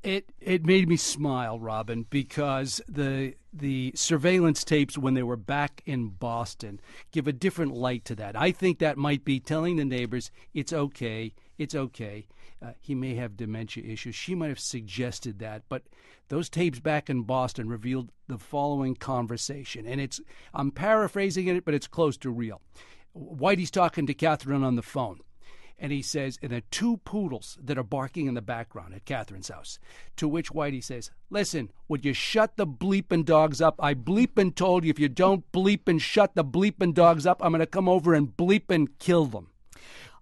It made me smile, Robin, because the surveillance tapes when they were back in Boston give a different light to that. I think that might be telling the neighbors, it's okay. He may have dementia issues. She might have suggested that, but those tapes back in Boston revealed the following conversation, and I'm paraphrasing it, but it's close to real. Whitey's talking to Catherine on the phone. And he says, and there are two poodles that are barking in the background at Catherine's house. To which Whitey says, listen, would you shut the bleeping dogs up? I bleeping told you if you don't bleep and shut the bleeping dogs up, I'm going to come over and bleep and kill them.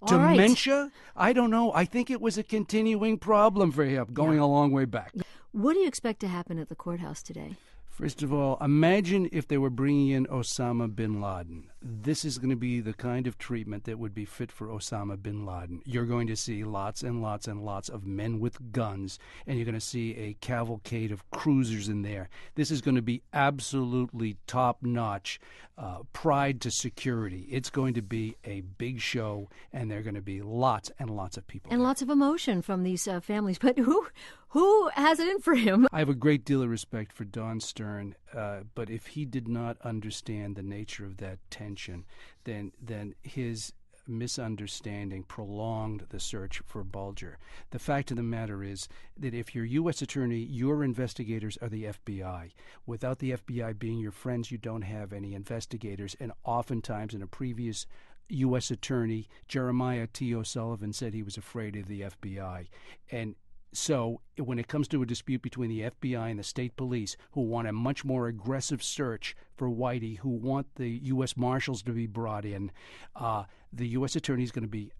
All Dementia? Right. I don't know. I think it was a continuing problem for him going a long way back. What do you expect to happen at the courthouse today? First of all, imagine if they were bringing in Osama bin Laden. This is going to be the kind of treatment that would be fit for Osama bin Laden. You're going to see lots and lots and lots of men with guns, and you're going to see a cavalcade of cruisers in there. This is going to be absolutely top-notch, pride to security. It's going to be a big show, and there are going to be lots and lots of people. And there. Lots of emotion from these families. But who has it in for him? I have a great deal of respect for Don Stern, but if he did not understand the nature of that tension, then his misunderstanding prolonged the search for Bulger. The fact of the matter is that if you're U.S. attorney, your investigators are the FBI. Without the FBI being your friends, you don't have any investigators. And oftentimes in a previous U.S. attorney, Jeremiah T. O'Sullivan, said he was afraid of the FBI. And so when it comes to a dispute between the FBI and the state police, who want a much more aggressive search for Whitey, who want the U.S. Marshals to be brought in, the U.S. Attorney is going to be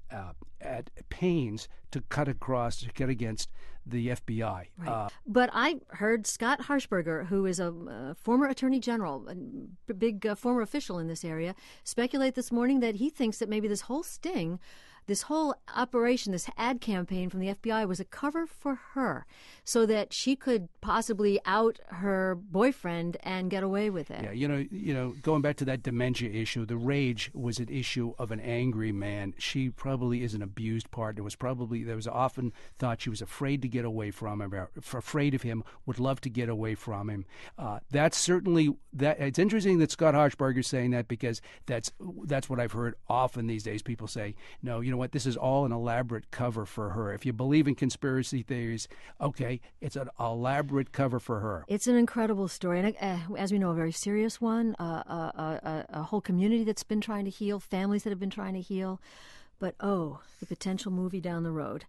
at pains to cut against the FBI. Right. But I heard Scott Harshberger, who is a former attorney general, a big former official in this area, speculate this morning that he thinks that maybe this whole sting, this whole operation, this ad campaign from the FBI was a cover for her so that she could possibly out her boyfriend and get away with it. Yeah, you know, going back to that dementia issue, the rage was an issue of an angry man. She probably is an abused partner. There was often thought she was afraid to get away from him, or afraid of him, would love to get away from him. That's certainly that. It's interesting that Scott Harshberger is saying that, because that's what I've heard often these days. People say, no, you know what, this is all an elaborate cover for her. If you believe in conspiracy theories, okay, it's an elaborate cover for her. It's an incredible story, and as we know, a very serious one, a whole community that's been trying to heal, families that have been trying to heal, but the potential movie down the road.